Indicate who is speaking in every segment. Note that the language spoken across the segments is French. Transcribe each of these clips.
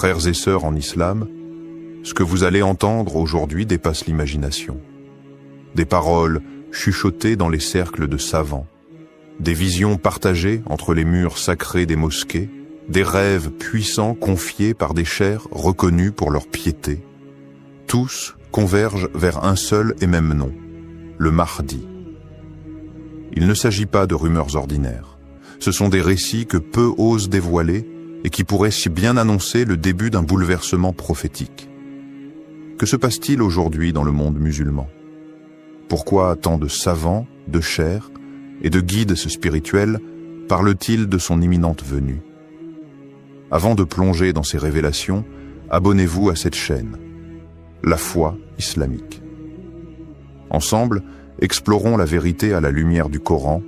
Speaker 1: Frères et sœurs en islam, ce que vous allez entendre aujourd'hui dépasse l'imagination. Des paroles chuchotées dans les cercles de savants, des visions partagées entre les murs sacrés des mosquées, des rêves puissants confiés par des chers reconnus pour leur piété. Tous convergent vers un seul et même nom, le Mahdi. Il ne s'agit pas de rumeurs ordinaires. Ce sont des récits que peu osent dévoiler et qui pourraient si bien annoncer le début d'un bouleversement prophétique. Que se passe-t-il aujourd'hui dans le monde musulman? Pourquoi tant de savants, de chers et de guides spirituels parlent-ils de son imminente venue? Avant de plonger dans ces révélations, abonnez-vous à cette chaîne, La Foi Islamique. Ensemble, explorons la vérité à la lumière du Coran,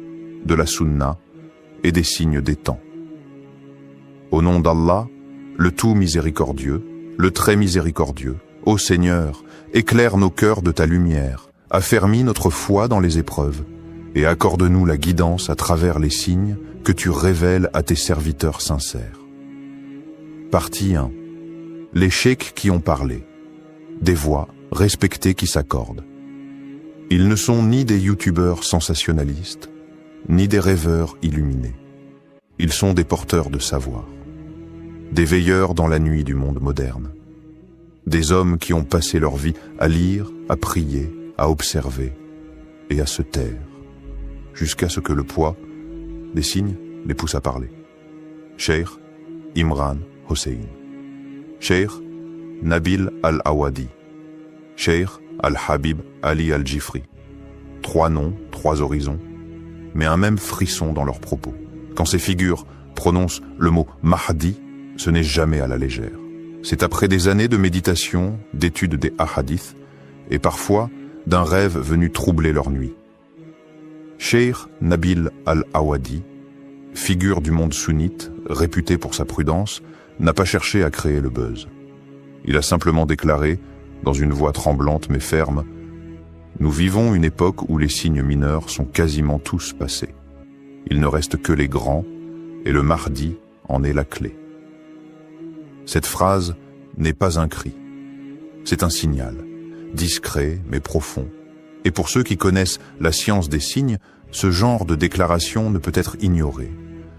Speaker 1: de la Sunna et des signes des temps. Au nom d'Allah, le tout miséricordieux, le très miséricordieux, ô Seigneur, éclaire nos cœurs de ta lumière, affermis notre foi dans les épreuves, et accorde-nous la guidance à travers les signes que tu révèles à tes serviteurs sincères. Partie 1. Les cheikhs qui ont parlé. Des voix respectées qui s'accordent. Ils ne sont ni des youtubeurs sensationnalistes, ni des rêveurs illuminés. Ils sont des porteurs de savoir. Des veilleurs dans la nuit du monde moderne. Des hommes qui ont passé leur vie à lire, à prier, à observer et à se taire, jusqu'à ce que le poids des signes les pousse à parler. Cheikh Imran Hossein, Cheikh Nabil Al-Awadi, Cheikh Al-Habib Ali Al-Jifri. 3 noms, 3 horizons, mais un même frisson dans leurs propos. Quand ces figures prononcent le mot Mahdi, ce n'est jamais à la légère. C'est après des années de méditation, d'étude des hadiths, et parfois d'un rêve venu troubler leur nuit. Cheikh Nabil Al-Awadi, figure du monde sunnite, réputé pour sa prudence, n'a pas cherché à créer le buzz. Il a simplement déclaré, dans une voix tremblante mais ferme, « Nous vivons une époque où les signes mineurs sont quasiment tous passés. Il ne reste que les grands, et le Mahdi en est la clé. » Cette phrase n'est pas un cri, c'est un signal, discret mais profond. Et pour ceux qui connaissent la science des signes, ce genre de déclaration ne peut être ignoré.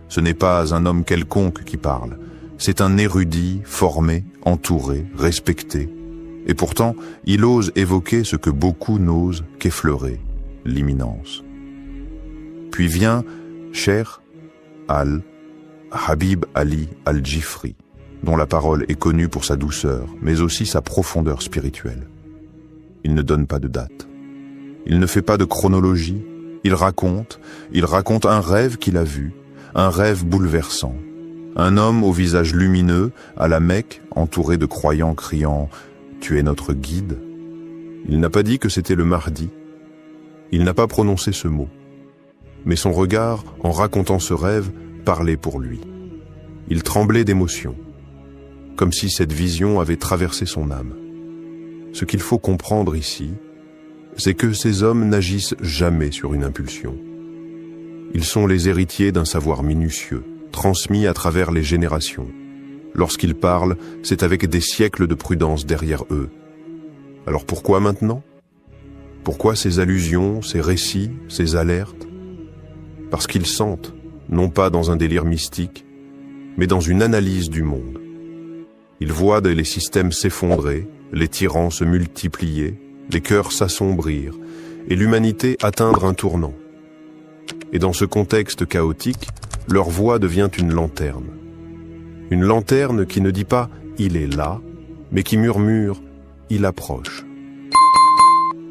Speaker 1: Ce n'est pas un homme quelconque qui parle, c'est un érudit, formé, entouré, respecté. Et pourtant, il ose évoquer ce que beaucoup n'osent qu'effleurer, l'imminence. Puis vient Cheikh Al-Habib Ali Al-Jifri, dont la parole est connue pour sa douceur, mais aussi sa profondeur spirituelle. Il ne donne pas de date. Il ne fait pas de chronologie. Il raconte un rêve qu'il a vu, un rêve bouleversant. Un homme au visage lumineux, à la Mecque, entouré de croyants criant « Tu es notre guide ». Il n'a pas dit que c'était le Mahdi. Il n'a pas prononcé ce mot. Mais son regard, en racontant ce rêve, parlait pour lui. Il tremblait d'émotion, comme si cette vision avait traversé son âme. Ce qu'il faut comprendre ici, c'est que ces hommes n'agissent jamais sur une impulsion. Ils sont les héritiers d'un savoir minutieux, transmis à travers les générations. Lorsqu'ils parlent, c'est avec des siècles de prudence derrière eux. Alors pourquoi maintenant? Pourquoi ces allusions, ces récits, ces alertes? Parce qu'ils sentent, non pas dans un délire mystique, mais dans une analyse du monde. Ils voient les systèmes s'effondrer, les tyrans se multiplier, les cœurs s'assombrir, et l'humanité atteindre un tournant. Et dans ce contexte chaotique, leur voix devient une lanterne. Une lanterne qui ne dit pas « il est là », mais qui murmure « il approche ».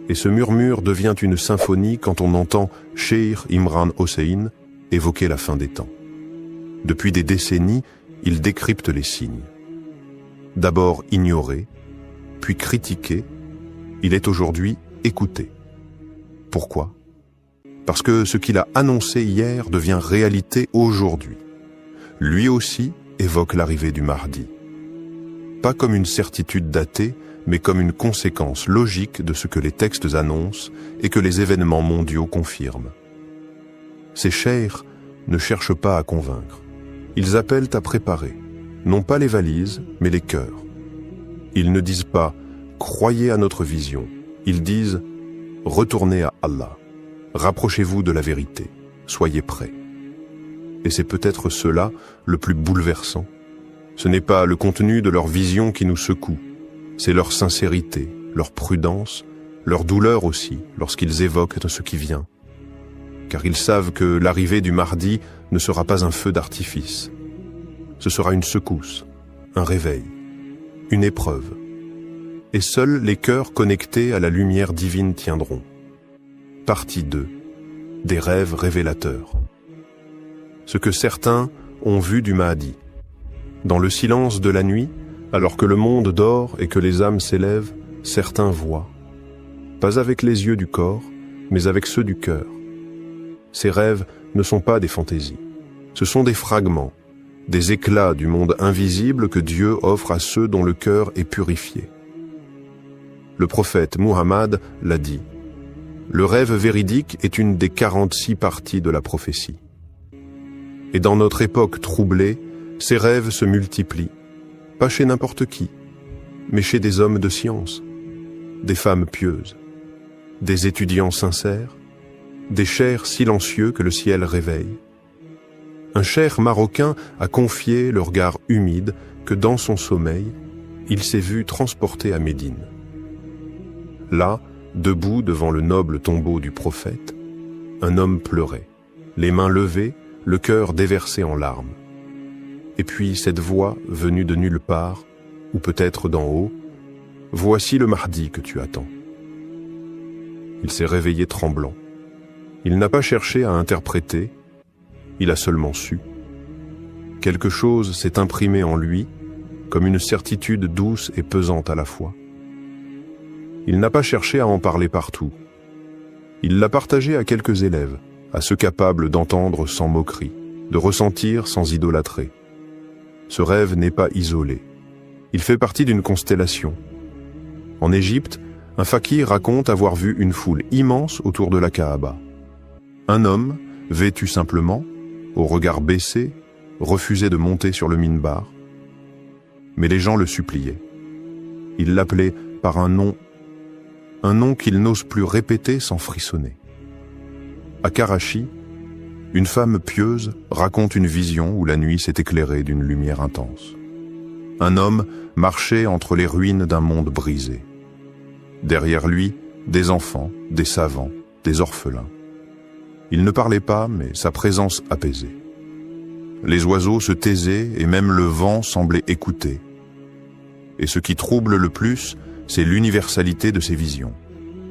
Speaker 1: Et ce murmure devient une symphonie quand on entend Cheikh Imran Hossein évoquer la fin des temps. Depuis des décennies, il décrypte les signes. D'abord ignoré, puis critiqué, il est aujourd'hui écouté. Pourquoi? Parce que ce qu'il a annoncé hier devient réalité aujourd'hui. Lui aussi évoque l'arrivée du Mahdi. Pas comme une certitude datée, mais comme une conséquence logique de ce que les textes annoncent et que les événements mondiaux confirment. Ces cheikhs ne cherchent pas à convaincre. Ils appellent à préparer. non pas les valises, mais les cœurs. Ils ne disent pas « croyez à notre vision », ils disent « retournez à Allah, rapprochez-vous de la vérité, soyez prêts ». Et c'est peut-être cela le plus bouleversant. Ce n'est pas le contenu de leur vision qui nous secoue, c'est leur sincérité, leur prudence, leur douleur aussi lorsqu'ils évoquent ce qui vient. Car ils savent que l'arrivée du Mahdi ne sera pas un feu d'artifice. Ce sera une secousse, un réveil, une épreuve. Et seuls les cœurs connectés à la lumière divine tiendront. Partie 2. Des rêves révélateurs. Ce que certains ont vu du Mahdi. Dans le silence de la nuit, alors que le monde dort et que les âmes s'élèvent, certains voient. Pas avec les yeux du corps, mais avec ceux du cœur. Ces rêves ne sont pas des fantaisies. Ce sont des fragments, des éclats du monde invisible que Dieu offre à ceux dont le cœur est purifié. Le prophète Muhammad l'a dit. Le rêve véridique est une des 46 parties de la prophétie. Et dans notre époque troublée, ces rêves se multiplient, pas chez n'importe qui, mais chez des hommes de science, des femmes pieuses, des étudiants sincères, des chers silencieux que le ciel réveille. Un cher Marocain a confié le regard humide que dans son sommeil, il s'est vu transporté à Médine. Là, debout devant le noble tombeau du prophète, un homme pleurait, les mains levées, le cœur déversé en larmes. Et puis cette voix venue de nulle part, ou peut-être d'en haut, « Voici le Mahdi que tu attends ». Il s'est réveillé tremblant. Il n'a pas cherché à interpréter, il a seulement su. Quelque chose s'est imprimé en lui, comme une certitude douce et pesante à la fois. Il n'a pas cherché à en parler partout. Il l'a partagé à quelques élèves, à ceux capables d'entendre sans moquerie, de ressentir sans idolâtrer. Ce rêve n'est pas isolé. Il fait partie d'une constellation. En Égypte, un fakir raconte avoir vu une foule immense autour de la Kaaba. Un homme, vêtu simplement, au regard baissé, refusait de monter sur le minbar. Mais les gens le suppliaient. Ils l'appelaient par un nom qu'il n'ose plus répéter sans frissonner. À Karachi, une femme pieuse raconte une vision où la nuit s'est éclairée d'une lumière intense. Un homme marchait entre les ruines d'un monde brisé. Derrière lui, des enfants, des savants, des orphelins. Il ne parlait pas, mais sa présence apaisait. Les oiseaux se taisaient et même le vent semblait écouter. Et ce qui trouble le plus, c'est l'universalité de ces visions.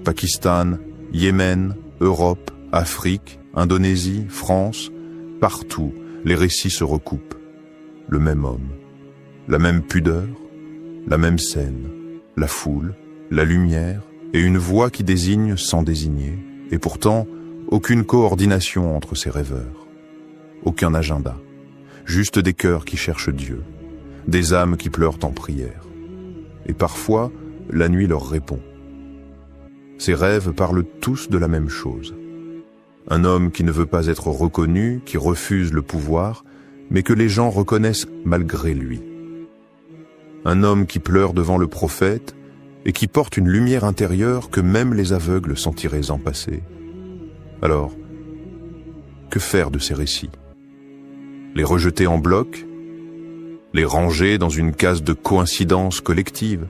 Speaker 1: Pakistan, Yémen, Europe, Afrique, Indonésie, France, partout, les récits se recoupent. Le même homme, la même pudeur, la même scène, la foule, la lumière et une voix qui désigne sans désigner, et pourtant, aucune coordination entre ces rêveurs. Aucun agenda, juste des cœurs qui cherchent Dieu, des âmes qui pleurent en prière. Et parfois, la nuit leur répond. Ces rêves parlent tous de la même chose. Un homme qui ne veut pas être reconnu, qui refuse le pouvoir, mais que les gens reconnaissent malgré lui. Un homme qui pleure devant le prophète et qui porte une lumière intérieure que même les aveugles sentiraient en passer. Alors, que faire de ces récits? Les rejeter en bloc? Les ranger dans une case de coïncidence collective?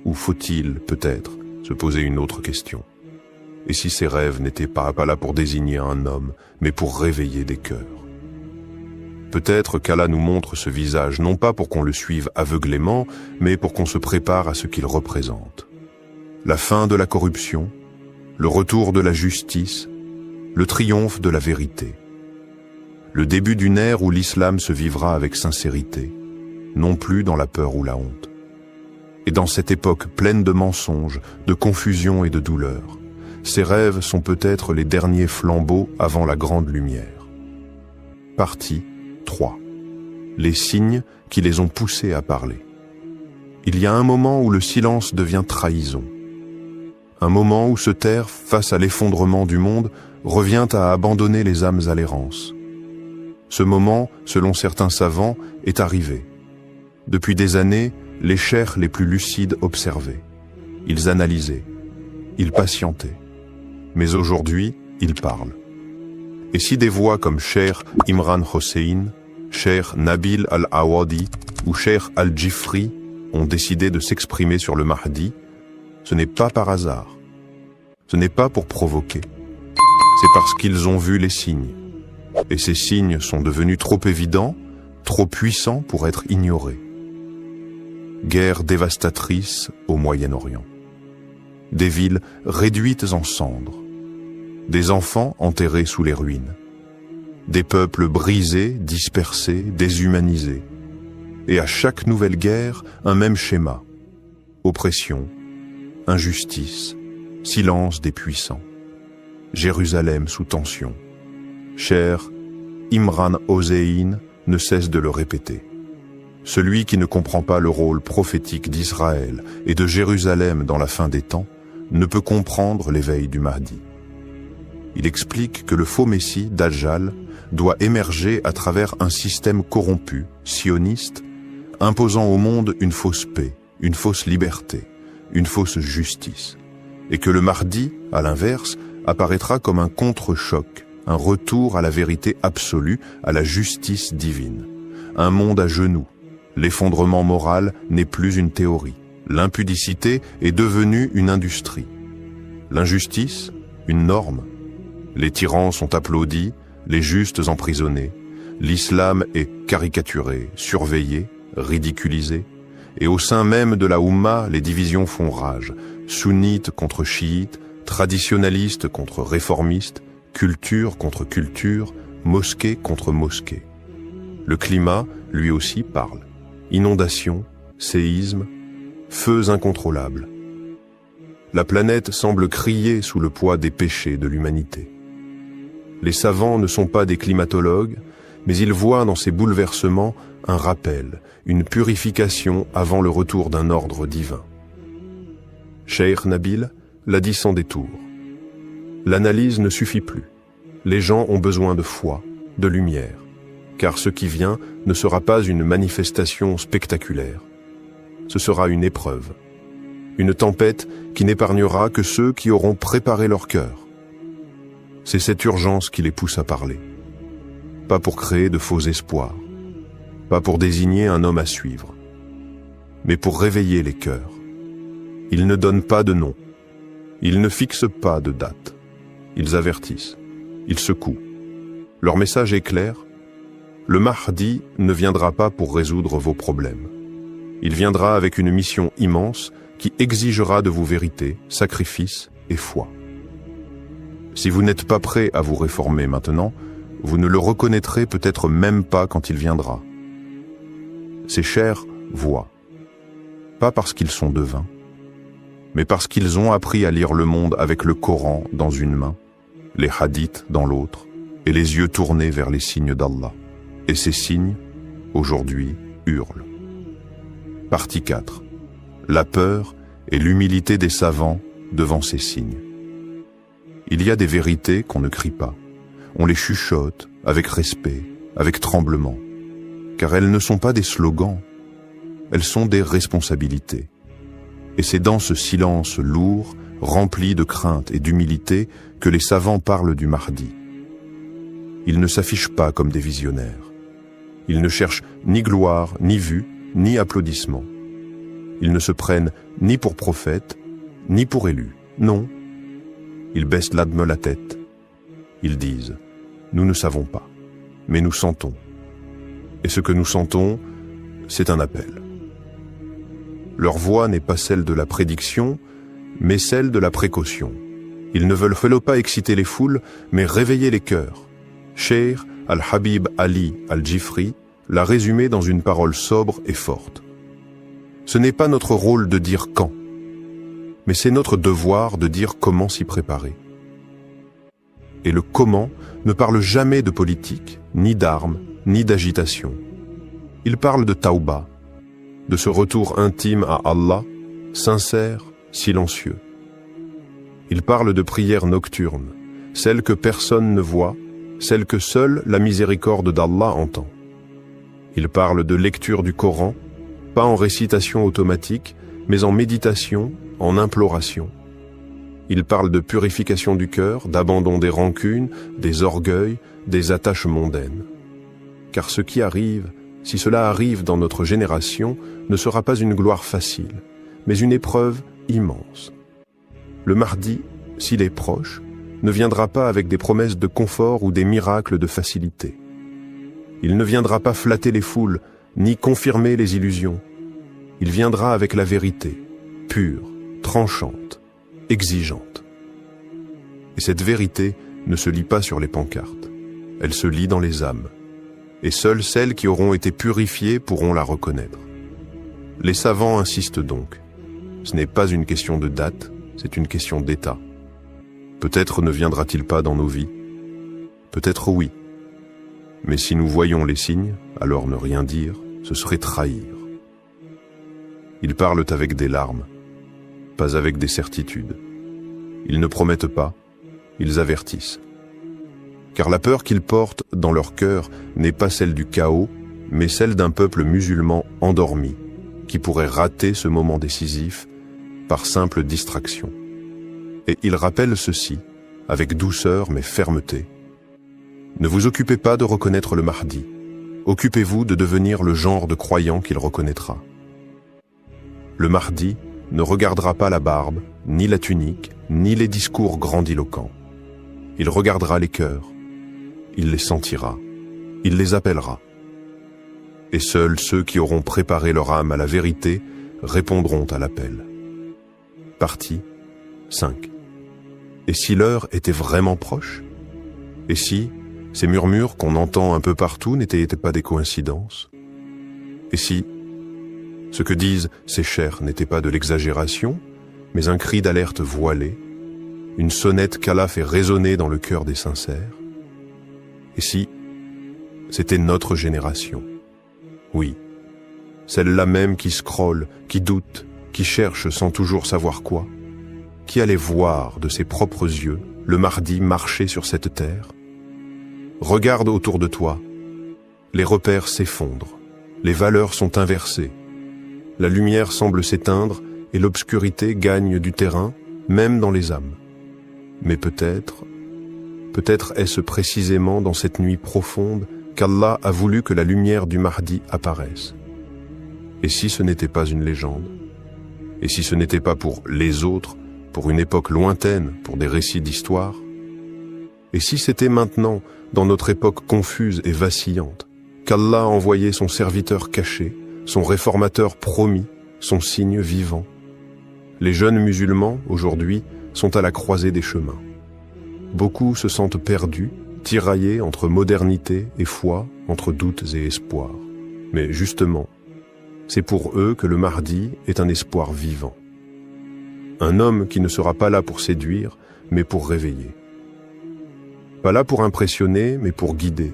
Speaker 1: Ou faut-il, peut-être, se poser une autre question? Et si ces rêves n'étaient pas là pour désigner un homme, mais pour réveiller des cœurs? Peut-être qu'Allah nous montre ce visage, non pas pour qu'on le suive aveuglément, mais pour qu'on se prépare à ce qu'il représente. La fin de la corruption, le retour de la justice, le triomphe de la vérité. Le début d'une ère où l'islam se vivra avec sincérité, non plus dans la peur ou la honte. Et dans cette époque pleine de mensonges, de confusion et de douleur, ces rêves sont peut-être les derniers flambeaux avant la grande lumière. Partie 3. Les signes qui les ont poussés à parler. Il y a un moment où le silence devient trahison. Un moment où se taire face à l'effondrement du monde revient à abandonner les âmes à l'errance. Ce moment, selon certains savants, est arrivé, Depuis des années, les cheikhs les plus lucides observaient. Ils analysaient. Ils patientaient. Mais aujourd'hui, ils parlent. Et si des voix comme Cheikh Imran Hossein, Cheikh Nabil Al-Awadi ou Cheikh Al-Jifri ont décidé de s'exprimer sur le Mahdi, ce n'est pas par hasard. Ce n'est pas pour provoquer. C'est parce qu'ils ont vu les signes. Et ces signes sont devenus trop évidents, trop puissants pour être ignorés. Guerre dévastatrice au Moyen-Orient. Des villes réduites en cendres. Des enfants enterrés sous les ruines. Des peuples brisés, dispersés, déshumanisés. Et à chaque nouvelle guerre, un même schéma. Oppression, injustice, silence des puissants. Jérusalem sous tension. Cheikh Imran Hossein ne cesse de le répéter. Celui qui ne comprend pas le rôle prophétique d'Israël et de Jérusalem dans la fin des temps ne peut comprendre l'éveil du Mahdi. Il explique que le faux Messie, Dajjal, doit émerger à travers un système corrompu, sioniste, imposant au monde une fausse paix, une fausse liberté, une fausse justice. Et que le Mahdi, à l'inverse, apparaîtra comme un contre-choc, un retour à la vérité absolue, à la justice divine. Un monde à genoux. L'effondrement moral n'est plus une théorie. L'impudicité est devenue une industrie. L'injustice, une norme. Les tyrans sont applaudis, les justes emprisonnés. L'islam est caricaturé, surveillé, ridiculisé. Et au sein même de la Oumma, les divisions font rage. Sunnites contre chiites, traditionalistes contre réformistes, culture contre culture, mosquée contre mosquée. Le climat, lui aussi, parle. Inondations, séismes, feux incontrôlables. La planète semble crier sous le poids des péchés de l'humanité. Les savants ne sont pas des climatologues, mais ils voient dans ces bouleversements un rappel, une purification avant le retour d'un ordre divin. Cheikh Nabil l'a dit sans détour. L'analyse ne suffit plus. Les gens ont besoin de foi, de lumière, car ce qui vient ne sera pas une manifestation spectaculaire. Ce sera une épreuve, une tempête qui n'épargnera que ceux qui auront préparé leur cœur. C'est cette urgence qui les pousse à parler. Pas pour créer de faux espoirs, pas pour désigner un homme à suivre, mais pour réveiller les cœurs. Ils ne donnent pas de nom, ils ne fixent pas de date, ils avertissent, ils secouent. Leur message est clair, le Mahdi ne viendra pas pour résoudre vos problèmes. Il viendra avec une mission immense qui exigera de vous vérité, sacrifice et foi. Si vous n'êtes pas prêt à vous réformer maintenant, vous ne le reconnaîtrez peut-être même pas quand il viendra. Ces chers voient, pas parce qu'ils sont devins, mais parce qu'ils ont appris à lire le monde avec le Coran dans une main, les hadiths dans l'autre, et les yeux tournés vers les signes d'Allah. Et ces signes, aujourd'hui, hurlent. Partie 4. La peur et l'humilité des savants devant ces signes. Il y a des vérités qu'on ne crie pas. On les chuchote avec respect, avec tremblement. Car elles ne sont pas des slogans, elles sont des responsabilités. Et c'est dans ce silence lourd, rempli de crainte et d'humilité, que les savants parlent du Mahdi. Ils ne s'affichent pas comme des visionnaires. Ils ne cherchent ni gloire, ni vue, ni applaudissements. Ils ne se prennent ni pour prophètes, ni pour élus. Non. Ils baissent l'âme la tête. Ils disent, nous ne savons pas, mais nous sentons. Et ce que nous sentons, c'est un appel. Leur voix n'est pas celle de la prédiction, mais celle de la précaution. Ils ne veulent pas exciter les foules, mais réveiller les cœurs. Cheikh Al-Habib Ali Al-Jifri l'a résumé dans une parole sobre et forte. Ce n'est pas notre rôle de dire quand, mais c'est notre devoir de dire comment s'y préparer. Et le comment ne parle jamais de politique, ni d'armes, ni d'agitation. Il parle de tauba, de ce retour intime à Allah, sincère, silencieux. Il parle de prières nocturnes, celles que personne ne voit, celles que seule la miséricorde d'Allah entend. Il parle de lecture du Coran, pas en récitation automatique, mais en méditation, en imploration. Il parle de purification du cœur, d'abandon des rancunes, des orgueils, des attaches mondaines. Car ce qui arrive, si cela arrive dans notre génération, ne sera pas une gloire facile, mais une épreuve immense. Le Mahdi, s'il est proche, ne viendra pas avec des promesses de confort ou des miracles de facilité. Il ne viendra pas flatter les foules, ni confirmer les illusions. Il viendra avec la vérité, pure, tranchante, exigeante. Et cette vérité ne se lit pas sur les pancartes, elle se lit dans les âmes. Et seules celles qui auront été purifiées pourront la reconnaître. Les savants insistent donc. Ce n'est pas une question de date, c'est une question d'état. Peut-être ne viendra-t-il pas dans nos vies. Peut-être oui. Mais si nous voyons les signes, alors ne rien dire, ce serait trahir. Ils parlent avec des larmes, pas avec des certitudes. Ils ne promettent pas, ils avertissent. Car la peur qu'ils portent dans leur cœur n'est pas celle du chaos, mais celle d'un peuple musulman endormi, qui pourrait rater ce moment décisif par simple distraction. Et ils rappellent ceci, avec douceur mais fermeté. Ne vous occupez pas de reconnaître le Mahdi, occupez-vous de devenir le genre de croyant qu'il reconnaîtra. Le Mahdi ne regardera pas la barbe, ni la tunique, ni les discours grandiloquents. Il regardera les cœurs, il les sentira, il les appellera. Et seuls ceux qui auront préparé leur âme à la vérité répondront à l'appel. Partie 5. Et si l'heure était vraiment proche? Et si ces murmures qu'on entend un peu partout n'étaient pas des coïncidences? Et si ce que disent ces chers n'était pas de l'exagération, mais un cri d'alerte voilé, une sonnette qu'Allah fait résonner dans le cœur des sincères? Et si c'était notre génération? Oui, celle-là même qui scrolle, qui doute, qui cherche sans toujours savoir quoi, qui allait voir de ses propres yeux le Mahdi marcher sur cette terre? Regarde autour de toi, les repères s'effondrent, les valeurs sont inversées, la lumière semble s'éteindre et l'obscurité gagne du terrain, même dans les âmes. Mais peut-être est-ce précisément dans cette nuit profonde qu'Allah a voulu que la lumière du Mahdi apparaisse. Et si ce n'était pas une légende? Et si ce n'était pas pour les autres, pour une époque lointaine, pour des récits d'histoire? Et si c'était maintenant, dans notre époque confuse et vacillante, qu'Allah a envoyé son serviteur caché, son réformateur promis, son signe vivant? Les jeunes musulmans, aujourd'hui, sont à la croisée des chemins. Beaucoup se sentent perdus, tiraillés entre modernité et foi, entre doutes et espoirs. Mais justement, c'est pour eux que le Mahdi est un espoir vivant. Un homme qui ne sera pas là pour séduire, mais pour réveiller. Pas là pour impressionner, mais pour guider.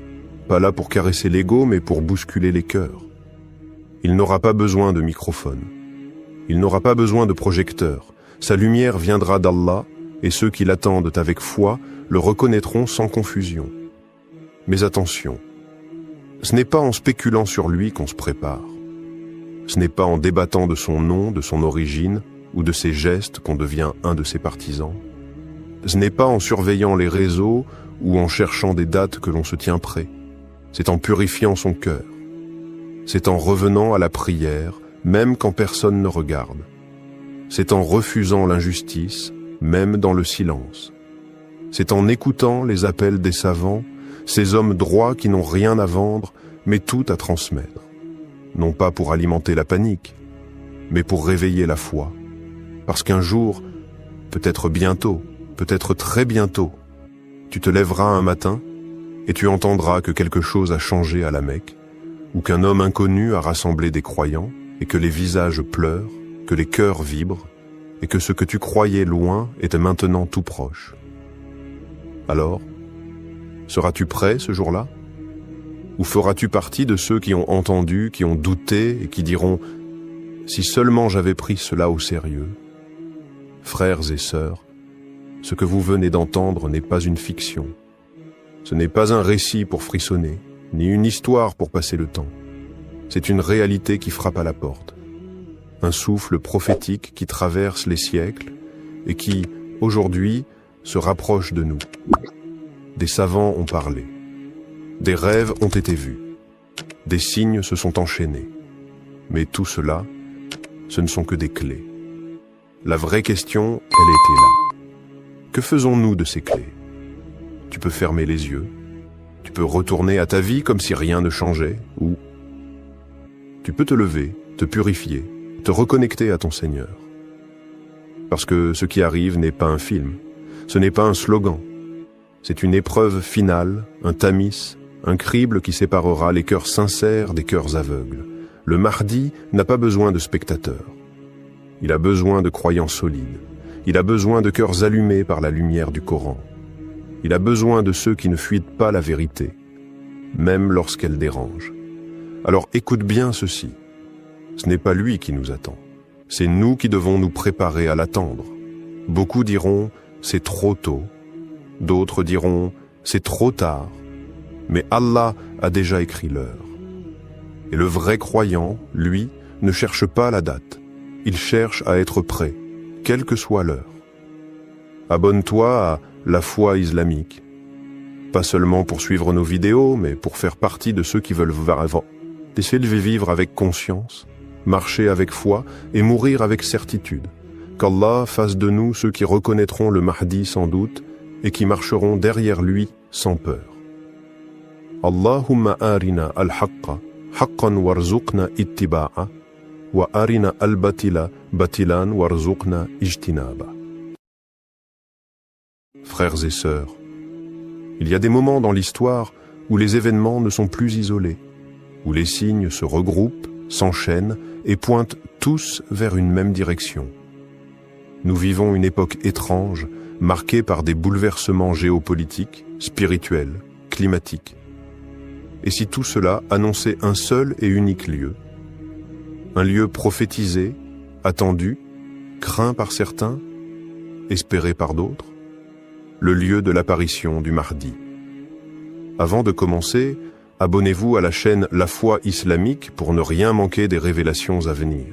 Speaker 1: Pas là pour caresser l'ego, mais pour bousculer les cœurs. Il n'aura pas besoin de microphone. Il n'aura pas besoin de projecteur. Sa lumière viendra d'Allah, et ceux qui l'attendent avec foi le reconnaîtront sans confusion. Mais attention, ce n'est pas en spéculant sur lui qu'on se prépare. Ce n'est pas en débattant de son nom, de son origine, ou de ses gestes qu'on devient un de ses partisans. Ce n'est pas en surveillant les réseaux ou en cherchant des dates que l'on se tient prêt. C'est en purifiant son cœur. C'est en revenant à la prière, même quand personne ne regarde. C'est en refusant l'injustice, même dans le silence. C'est en écoutant les appels des savants, ces hommes droits qui n'ont rien à vendre, mais tout à transmettre. Non pas pour alimenter la panique, mais pour réveiller la foi. Parce qu'un jour, peut-être bientôt, peut-être très bientôt, tu te lèveras un matin et tu entendras que quelque chose a changé à la Mecque, ou qu'un homme inconnu a rassemblé des croyants, et que les visages pleurent, que les cœurs vibrent, et que ce que tu croyais loin était maintenant tout proche. Alors, seras-tu prêt ce jour-là? Ou feras-tu partie de ceux qui ont entendu, qui ont douté et qui diront « Si seulement j'avais pris cela au sérieux ». Frères et sœurs, ce que vous venez d'entendre n'est pas une fiction. Ce n'est pas un récit pour frissonner, ni une histoire pour passer le temps. C'est une réalité qui frappe à la porte. Un souffle prophétique qui traverse les siècles et qui, aujourd'hui, se rapproche de nous. Des savants ont parlé. Des rêves ont été vus. Des signes se sont enchaînés. Mais tout cela, ce ne sont que des clés. La vraie question, elle était là. Que faisons-nous de ces clés? Tu peux fermer les yeux. Tu peux retourner à ta vie comme si rien ne changeait, ou tu peux te lever, te purifier, te reconnecter à ton Seigneur. Parce que ce qui arrive n'est pas un film, ce n'est pas un slogan. C'est une épreuve finale, un tamis, un crible qui séparera les cœurs sincères des cœurs aveugles. Le Mahdi n'a pas besoin de spectateurs. Il a besoin de croyants solides. Il a besoin de cœurs allumés par la lumière du Coran. Il a besoin de ceux qui ne fuient pas la vérité, même lorsqu'elle dérange. Alors écoute bien ceci. Ce n'est pas lui qui nous attend. C'est nous qui devons nous préparer à l'attendre. Beaucoup diront « c'est trop tôt ». D'autres diront « c'est trop tard ». Mais Allah a déjà écrit l'heure. Et le vrai croyant, lui, ne cherche pas la date. Il cherche à être prêt, quelle que soit l'heure. Abonne-toi à La Foi Islamique. Pas seulement pour suivre nos vidéos, mais pour faire partie de ceux qui veulent vivre avec conscience, marcher avec foi et mourir avec certitude. Qu'Allah fasse de nous ceux qui reconnaîtront le Mahdi sans doute et qui marcheront derrière lui sans peur. Allahumma arina al-haqqa haqqan warzuqna ittiba'a wa arina al-batila batilan warzuqna ijtinaba. Frères et sœurs, il y a des moments dans l'histoire où les événements ne sont plus isolés, où les signes se regroupent, s'enchaînent et pointent tous vers une même direction. Nous vivons une époque étrange, marquée par des bouleversements géopolitiques, spirituels, climatiques. Et si tout cela annonçait un seul et unique lieu, un lieu prophétisé, attendu, craint par certains, espéré par d'autres, le lieu de l'apparition du Mahdi. Avant de commencer, abonnez-vous à la chaîne La Foi Islamique pour ne rien manquer des révélations à venir.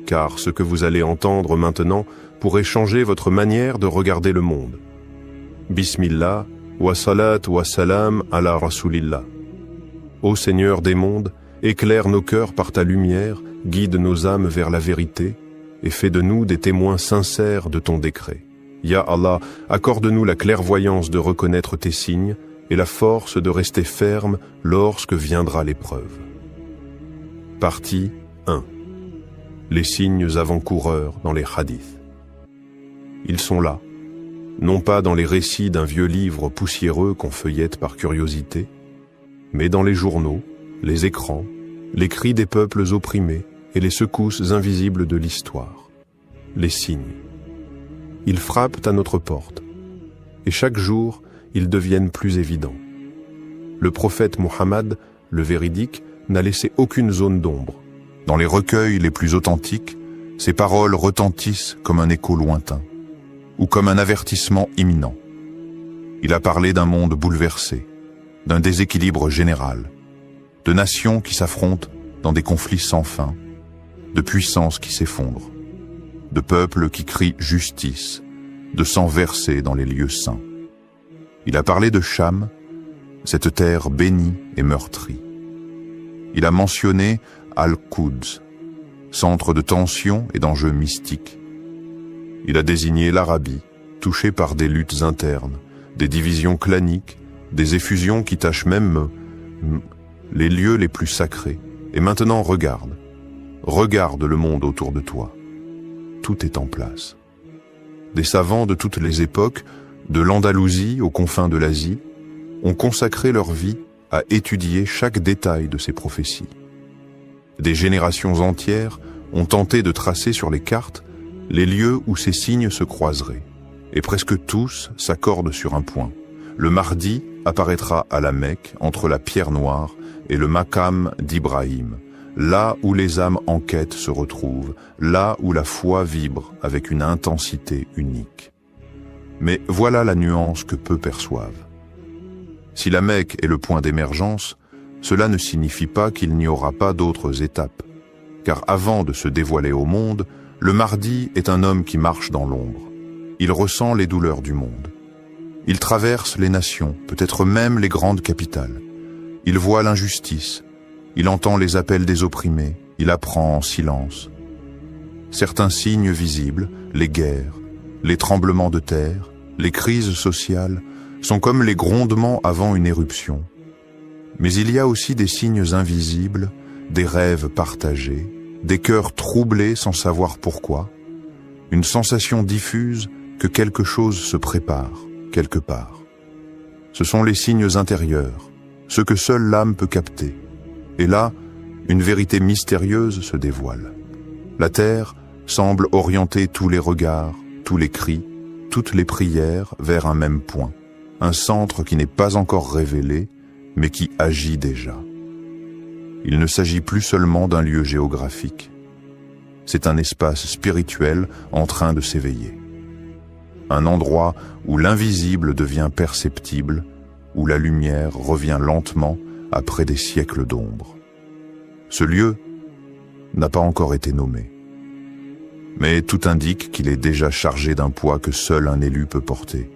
Speaker 1: Car ce que vous allez entendre maintenant pourrait changer votre manière de regarder le monde. Bismillah, wa salat wa salam ala Rasulillah. Ô Seigneur des mondes, éclaire nos cœurs par ta lumière, guide nos âmes vers la vérité, et fais de nous des témoins sincères de ton décret. Ya Allah, accorde-nous la clairvoyance de reconnaître tes signes et la force de rester ferme lorsque viendra l'épreuve. Partie 1. Les signes avant-coureurs dans les hadiths. Ils sont là, non pas dans les récits d'un vieux livre poussiéreux qu'on feuillette par curiosité, mais dans les journaux, les écrans, les cris des peuples opprimés et les secousses invisibles de l'histoire. Les signes. Ils frappent à notre porte, et chaque jour, ils deviennent plus évidents. Le prophète Muhammad, le véridique, n'a laissé aucune zone d'ombre. Dans les recueils les plus authentiques, ses paroles retentissent comme un écho lointain, ou comme un avertissement imminent. Il a parlé d'un monde bouleversé, d'un déséquilibre général, de nations qui s'affrontent dans des conflits sans fin, de puissances qui s'effondrent, de peuples qui crient justice, de sang versé dans les lieux saints. Il a parlé de Cham, cette terre bénie et meurtrie. Il a mentionné Al-Quds, centre de tension et d'enjeux mystiques. Il a désigné l'Arabie, touchée par des luttes internes, des divisions claniques, des effusions qui tachent même les lieux les plus sacrés. Et maintenant regarde le monde autour de toi. Tout est en place. Des savants de toutes les époques, de l'Andalousie aux confins de l'Asie, ont consacré leur vie à étudier chaque détail de ces prophéties. Des générations entières ont tenté de tracer sur les cartes les lieux où ces signes se croiseraient. Et presque tous s'accordent sur un point. Le Mahdi apparaîtra à la Mecque entre la pierre noire et le Maqam d'Ibrahim, là où les âmes en quête se retrouvent, là où la foi vibre avec une intensité unique. Mais voilà la nuance que peu perçoivent. Si la Mecque est le point d'émergence, cela ne signifie pas qu'il n'y aura pas d'autres étapes. Car avant de se dévoiler au monde, le Mahdi est un homme qui marche dans l'ombre. Il ressent les douleurs du monde. Il traverse les nations, peut-être même les grandes capitales. Il voit l'injustice. Il entend les appels des opprimés. Il apprend en silence. Certains signes visibles, les guerres, les tremblements de terre, les crises sociales, sont comme les grondements avant une éruption. Mais il y a aussi des signes invisibles, des rêves partagés, des cœurs troublés sans savoir pourquoi, une sensation diffuse que quelque chose se prépare, quelque part. Ce sont les signes intérieurs, ceux que seule l'âme peut capter. Et là, une vérité mystérieuse se dévoile. La terre semble orienter tous les regards, tous les cris, toutes les prières vers un même point, un centre qui n'est pas encore révélé, mais qui agit déjà. Il ne s'agit plus seulement d'un lieu géographique. C'est un espace spirituel en train de s'éveiller. Un endroit où l'invisible devient perceptible, où la lumière revient lentement après des siècles d'ombre. Ce lieu n'a pas encore été nommé. Mais tout indique qu'il est déjà chargé d'un poids que seul un élu peut porter.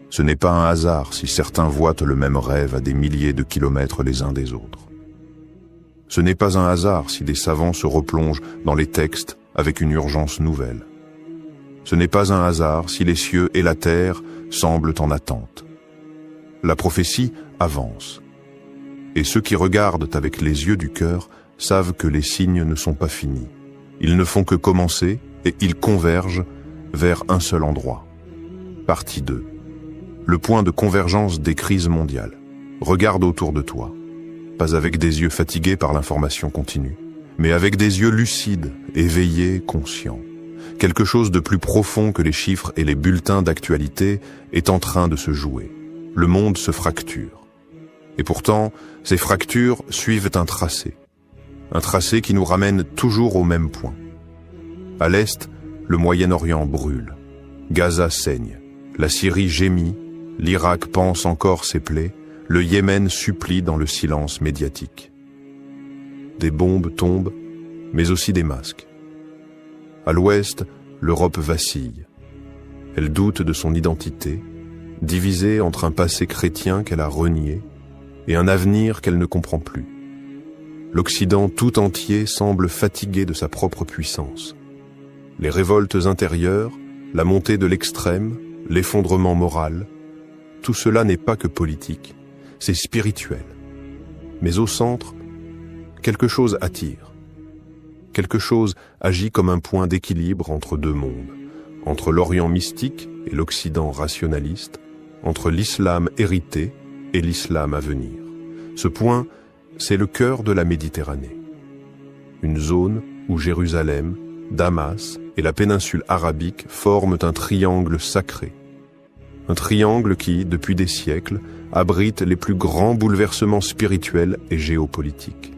Speaker 1: Ce n'est pas un hasard si certains voient le même rêve à des milliers de kilomètres les uns des autres. Ce n'est pas un hasard si des savants se replongent dans les textes avec une urgence nouvelle. Ce n'est pas un hasard si les cieux et la terre semblent en attente. La prophétie avance. Et ceux qui regardent avec les yeux du cœur savent que les signes ne sont pas finis. Ils ne font que commencer et ils convergent vers un seul endroit. Partie 2. Le point de convergence des crises mondiales. Regarde autour de toi. Pas avec des yeux fatigués par l'information continue, mais avec des yeux lucides, éveillés, conscients. Quelque chose de plus profond que les chiffres et les bulletins d'actualité est en train de se jouer. Le monde se fracture. Et pourtant, ces fractures suivent un tracé qui nous ramène toujours au même point. À l'est, le Moyen-Orient brûle. Gaza saigne. La Syrie gémit. L'Irak panse encore ses plaies. Le Yémen supplie dans le silence médiatique. Des bombes tombent, mais aussi des masques. À l'ouest, l'Europe vacille. Elle doute de son identité, divisée entre un passé chrétien qu'elle a renié et un avenir qu'elle ne comprend plus. L'Occident tout entier semble fatigué de sa propre puissance. Les révoltes intérieures, la montée de l'extrême, l'effondrement moral, tout cela n'est pas que politique, c'est spirituel. Mais au centre, quelque chose attire. Quelque chose agit comme un point d'équilibre entre deux mondes, entre l'Orient mystique et l'Occident rationaliste, entre l'islam hérité et l'islam à venir. Ce point, c'est le cœur de la Méditerranée. Une zone où Jérusalem, Damas et la péninsule arabique forment un triangle sacré. Un triangle qui, depuis des siècles, abrite les plus grands bouleversements spirituels et géopolitiques.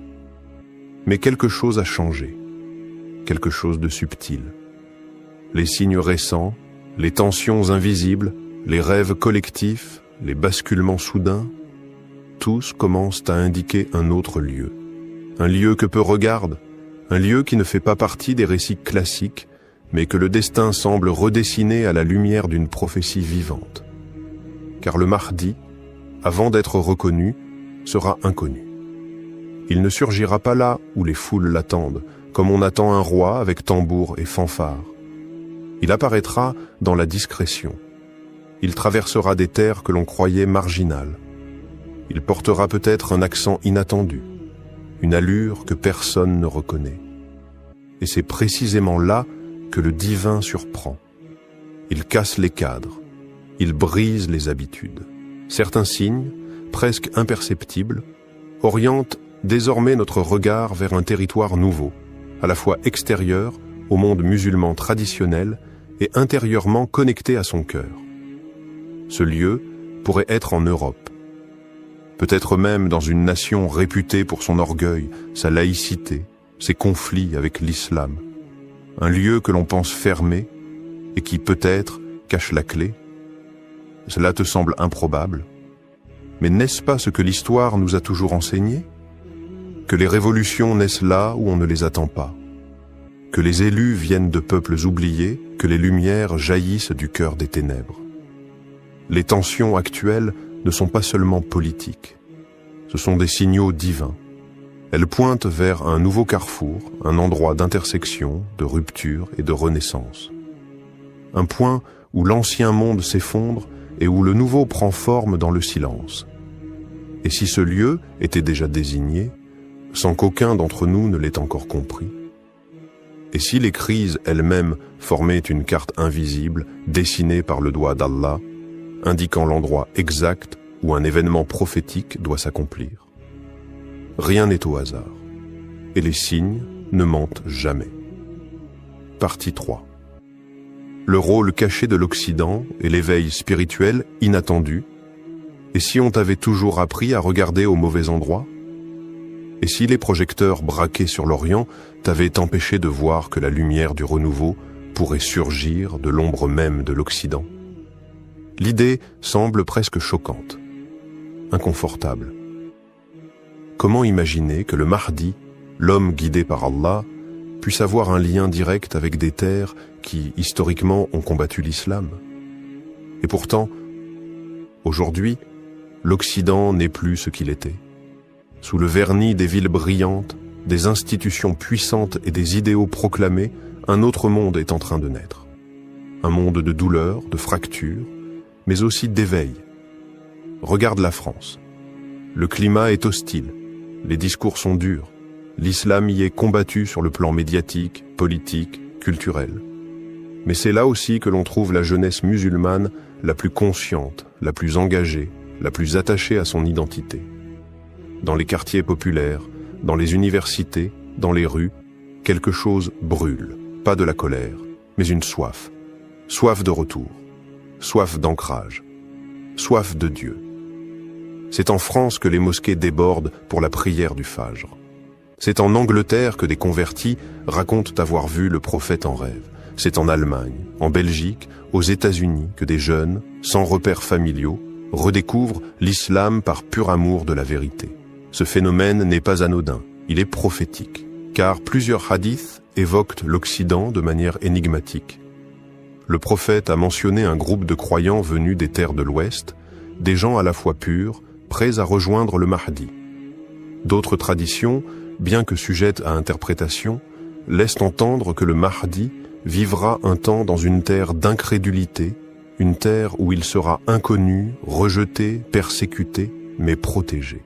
Speaker 1: Mais quelque chose a changé, quelque chose de subtil. Les signes récents, les tensions invisibles, les rêves collectifs, les basculements soudains, tous commencent à indiquer un autre lieu. Un lieu que peu regardent, un lieu qui ne fait pas partie des récits classiques, mais que le destin semble redessiner à la lumière d'une prophétie vivante. Car le Mahdi, avant d'être reconnu, sera inconnu. Il ne surgira pas là où les foules l'attendent, comme on attend un roi avec tambour et fanfare. Il apparaîtra dans la discrétion. Il traversera des terres que l'on croyait marginales. Il portera peut-être un accent inattendu, une allure que personne ne reconnaît. Et c'est précisément là que le divin surprend. Il casse les cadres, il brise les habitudes. Certains signes, presque imperceptibles, orientent désormais notre regard vers un territoire nouveau, à la fois extérieur au monde musulman traditionnel et intérieurement connecté à son cœur. Ce lieu pourrait être en Europe, peut-être même dans une nation réputée pour son orgueil, sa laïcité, ses conflits avec l'islam. Un lieu que l'on pense fermé et qui peut-être cache la clé. Cela te semble improbable? Mais n'est-ce pas ce que l'histoire nous a toujours enseigné? Que les révolutions naissent là où on ne les attend pas. Que les élus viennent de peuples oubliés, que les lumières jaillissent du cœur des ténèbres. Les tensions actuelles ne sont pas seulement politiques. Ce sont des signaux divins. Elles pointent vers un nouveau carrefour, un endroit d'intersection, de rupture et de renaissance. Un point où l'ancien monde s'effondre et où le nouveau prend forme dans le silence. Et si ce lieu était déjà désigné, sans qu'aucun d'entre nous ne l'ait encore compris? Et si les crises elles-mêmes formaient une carte invisible, dessinée par le doigt d'Allah, indiquant l'endroit exact où un événement prophétique doit s'accomplir? Rien n'est au hasard, et les signes ne mentent jamais. Partie 3. Le rôle caché de l'Occident et l'éveil spirituel inattendu. Et si on t'avait toujours appris à regarder au mauvais endroit? Et si les projecteurs braqués sur l'Orient t'avaient empêché de voir que la lumière du renouveau pourrait surgir de l'ombre même de l'Occident? L'idée semble presque choquante, inconfortable. Comment imaginer que le Mahdi, l'homme guidé par Allah, puisse avoir un lien direct avec des terres qui, historiquement, ont combattu l'islam? Et pourtant, aujourd'hui, l'Occident n'est plus ce qu'il était. Sous le vernis des villes brillantes, des institutions puissantes et des idéaux proclamés, un autre monde est en train de naître. Un monde de douleur, de fractures, mais aussi d'éveil. Regarde la France. Le climat est hostile, les discours sont durs, l'islam y est combattu sur le plan médiatique, politique, culturel. Mais c'est là aussi que l'on trouve la jeunesse musulmane la plus consciente, la plus engagée, la plus attachée à son identité. Dans les quartiers populaires, dans les universités, dans les rues, quelque chose brûle, pas de la colère, mais une soif. Soif de retour, soif d'ancrage, soif de Dieu. C'est en France que les mosquées débordent pour la prière du Fajr. C'est en Angleterre que des convertis racontent avoir vu le prophète en rêve. C'est en Allemagne, en Belgique, aux États-Unis que des jeunes, sans repères familiaux, redécouvrent l'islam par pur amour de la vérité. Ce phénomène n'est pas anodin, il est prophétique, car plusieurs hadiths évoquent l'Occident de manière énigmatique. Le prophète a mentionné un groupe de croyants venus des terres de l'Ouest, des gens à la fois purs, prêts à rejoindre le Mahdi. D'autres traditions, bien que sujettes à interprétation, laissent entendre que le Mahdi vivra un temps dans une terre d'incrédulité, une terre où il sera inconnu, rejeté, persécuté, mais protégé.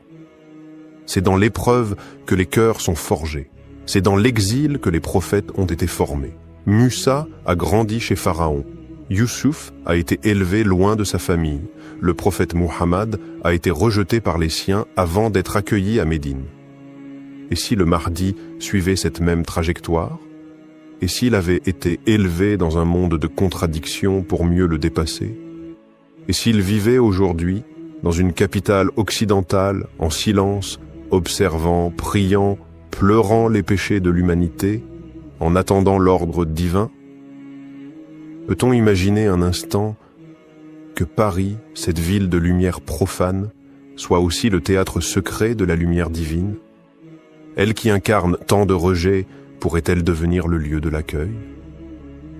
Speaker 1: C'est dans l'épreuve que les cœurs sont forgés. C'est dans l'exil que les prophètes ont été formés. Musa a grandi chez Pharaon. Youssouf a été élevé loin de sa famille. Le prophète Muhammad a été rejeté par les siens avant d'être accueilli à Médine. Et si le Mahdi suivait cette même trajectoire? Et s'il avait été élevé dans un monde de contradictions pour mieux le dépasser? Et s'il vivait aujourd'hui dans une capitale occidentale, en silence, observant, priant, pleurant les péchés de l'humanité, en attendant l'ordre divin? Peut-on imaginer un instant que Paris, cette ville de lumière profane, soit aussi le théâtre secret de la lumière divine? Elle qui incarne tant de rejets, pourrait-elle devenir le lieu de l'accueil?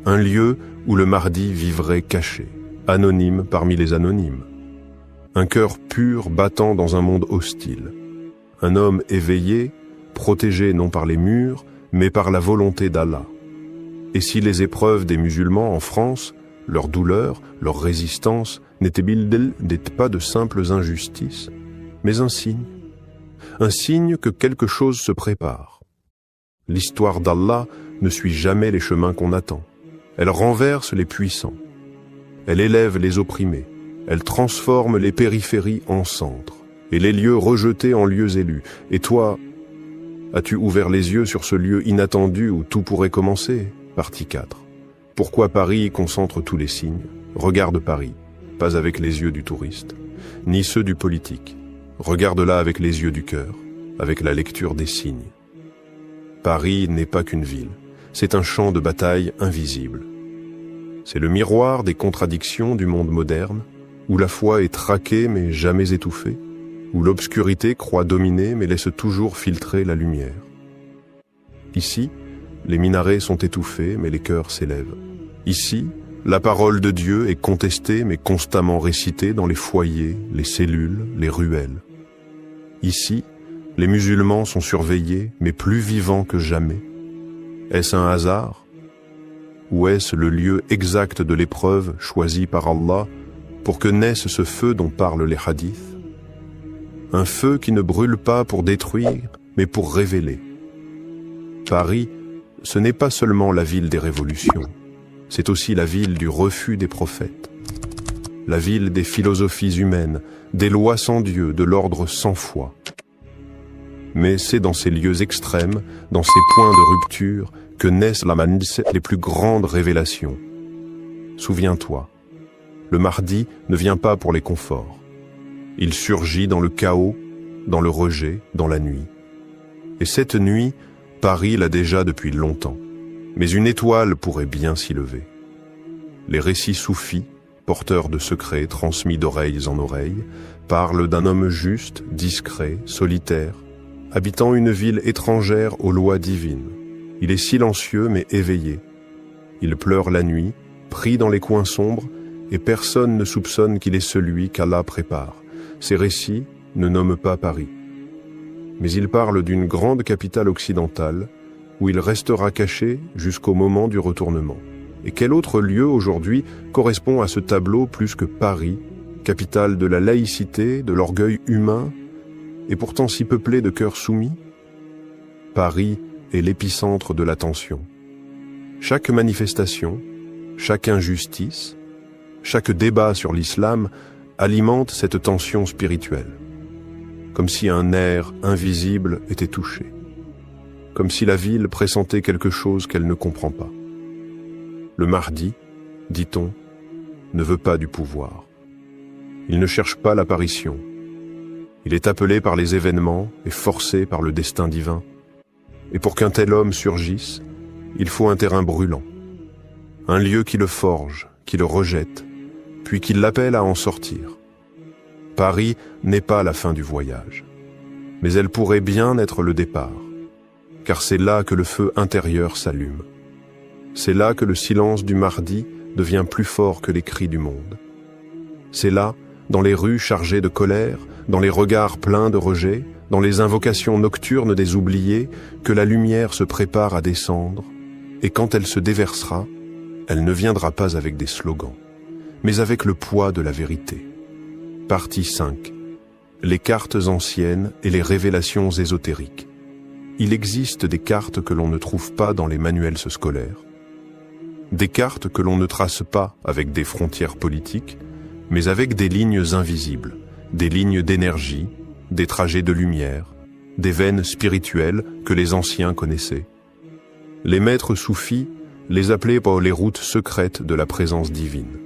Speaker 1: Un lieu où le Mahdi vivrait caché, anonyme parmi les anonymes. Un cœur pur battant dans un monde hostile. Un homme éveillé, protégé non par les murs, mais par la volonté d'Allah. Et si les épreuves des musulmans en France, leur douleur, leur résistance, n'étaient pas de simples injustices, mais un signe que quelque chose se prépare. L'histoire d'Allah ne suit jamais les chemins qu'on attend. Elle renverse les puissants. Elle élève les opprimés. Elle transforme les périphéries en centres, et les lieux rejetés en lieux élus. Et toi, as-tu ouvert les yeux sur ce lieu inattendu où tout pourrait commencer? Partie 4. Pourquoi Paris concentre tous les signes? Regarde Paris, pas avec les yeux du touriste, ni ceux du politique. Regarde-la avec les yeux du cœur, avec la lecture des signes. Paris n'est pas qu'une ville, c'est un champ de bataille invisible. C'est le miroir des contradictions du monde moderne, où la foi est traquée mais jamais étouffée. où l'obscurité croit dominer mais laisse toujours filtrer la lumière. Ici, les minarets sont étouffés mais les cœurs s'élèvent. Ici, la parole de Dieu est contestée mais constamment récitée dans les foyers, les cellules, les ruelles. Ici, les musulmans sont surveillés mais plus vivants que jamais. Est-ce un hasard? Ou est-ce le lieu exact de l'épreuve choisi par Allah pour que naisse ce feu dont parlent les hadiths? Un feu qui ne brûle pas pour détruire, mais pour révéler. Paris, ce n'est pas seulement la ville des révolutions, c'est aussi la ville du refus des prophètes, la ville des philosophies humaines, des lois sans Dieu, de l'ordre sans foi. Mais c'est dans ces lieux extrêmes, dans ces points de rupture, que naissent les plus grandes révélations. Souviens-toi, le Mahdi ne vient pas pour les conforts. Il surgit dans le chaos, dans le rejet, dans la nuit. Et cette nuit, Paris l'a déjà depuis longtemps. Mais une étoile pourrait bien s'y lever. Les récits soufis, porteurs de secrets transmis d'oreilles en oreilles, parlent d'un homme juste, discret, solitaire, habitant une ville étrangère aux lois divines. Il est silencieux mais éveillé. Il pleure la nuit, prie dans les coins sombres, et personne ne soupçonne qu'il est celui qu'Allah prépare. Ces récits ne nomment pas Paris. Mais ils parlent d'une grande capitale occidentale, où il restera caché jusqu'au moment du retournement. Et quel autre lieu aujourd'hui correspond à ce tableau plus que Paris, capitale de la laïcité, de l'orgueil humain, et pourtant si peuplée de cœurs soumis? Paris est l'épicentre de la tension. Chaque manifestation, chaque injustice, chaque débat sur l'islam alimente cette tension spirituelle, comme si un nerf invisible était touché, comme si la ville pressentait quelque chose qu'elle ne comprend pas. Le Mahdi, dit-on, ne veut pas du pouvoir. Il ne cherche pas l'apparition. Il est appelé par les événements et forcé par le destin divin. Et pour qu'un tel homme surgisse, il faut un terrain brûlant, un lieu qui le forge, qui le rejette, puis qui l'appelle à en sortir. Paris n'est pas la fin du voyage, mais elle pourrait bien être le départ, car c'est là que le feu intérieur s'allume. C'est là que le silence du Mahdi devient plus fort que les cris du monde. C'est là, dans les rues chargées de colère, dans les regards pleins de rejet, dans les invocations nocturnes des oubliés, que la lumière se prépare à descendre, et quand elle se déversera, elle ne viendra pas avec des slogans, mais avec le poids de la vérité. Partie 5. Les cartes anciennes et les révélations ésotériques. Il existe des cartes que l'on ne trouve pas dans les manuels scolaires, des cartes que l'on ne trace pas avec des frontières politiques, mais avec des lignes invisibles, des lignes d'énergie, des trajets de lumière, des veines spirituelles que les anciens connaissaient. Les maîtres soufis les appelaient par les routes secrètes de la présence divine.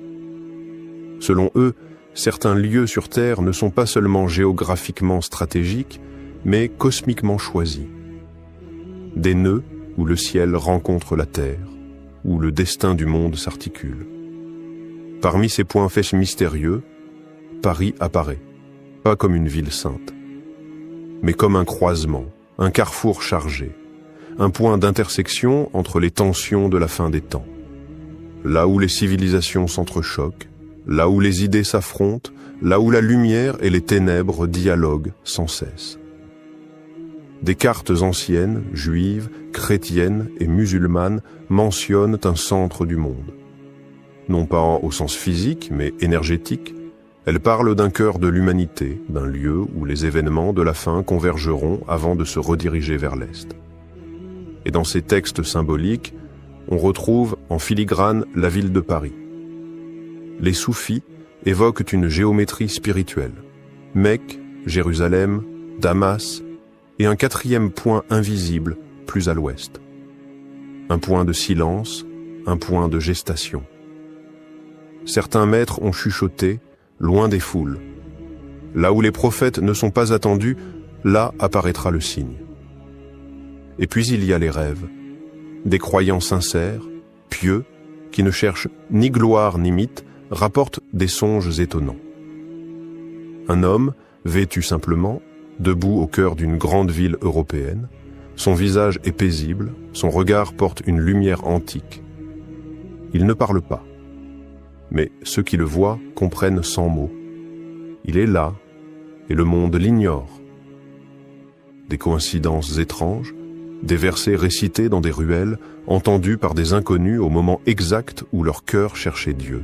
Speaker 1: Selon eux, certains lieux sur Terre ne sont pas seulement géographiquement stratégiques, mais cosmiquement choisis. Des nœuds où le ciel rencontre la Terre, où le destin du monde s'articule. Parmi ces points faits mystérieux, Paris apparaît, pas comme une ville sainte, mais comme un croisement, un carrefour chargé, un point d'intersection entre les tensions de la fin des temps. Là où les civilisations s'entrechoquent, là où les idées s'affrontent, là où la lumière et les ténèbres dialoguent sans cesse. Des cartes anciennes, juives, chrétiennes et musulmanes mentionnent un centre du monde. Non pas au sens physique, mais énergétique, elles parlent d'un cœur de l'humanité, d'un lieu où les événements de la fin convergeront avant de se rediriger vers l'Est. Et dans ces textes symboliques, on retrouve en filigrane la ville de Paris. Les soufis évoquent une géométrie spirituelle. Mecque, Jérusalem, Damas, et un quatrième point invisible, plus à l'ouest. Un point de silence, un point de gestation. Certains maîtres ont chuchoté, loin des foules. Là où les prophètes ne sont pas attendus, là apparaîtra le signe. Et puis il y a les rêves, des croyants sincères, pieux, qui ne cherchent ni gloire ni mythe, rapportent des songes étonnants. Un homme, vêtu simplement, debout au cœur d'une grande ville européenne. Son visage est paisible, son regard porte une lumière antique. Il ne parle pas, mais ceux qui le voient comprennent sans mots. Il est là, et le monde l'ignore. Des coïncidences étranges, des versets récités dans des ruelles, entendus par des inconnus au moment exact où leur cœur cherchait Dieu.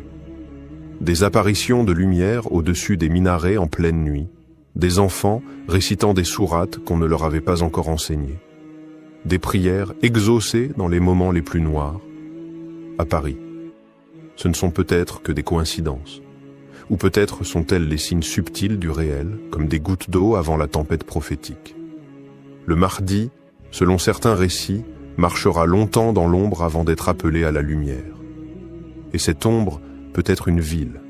Speaker 1: Des apparitions de lumière au-dessus des minarets en pleine nuit, des enfants récitant des sourates qu'on ne leur avait pas encore enseignées, des prières exaucées dans les moments les plus noirs. À Paris, ce ne sont peut-être que des coïncidences, ou peut-être sont-elles les signes subtils du réel, comme des gouttes d'eau avant la tempête prophétique. Le Mahdi, selon certains récits, marchera longtemps dans l'ombre avant d'être appelé à la lumière. Et cette ombre peut être une ville,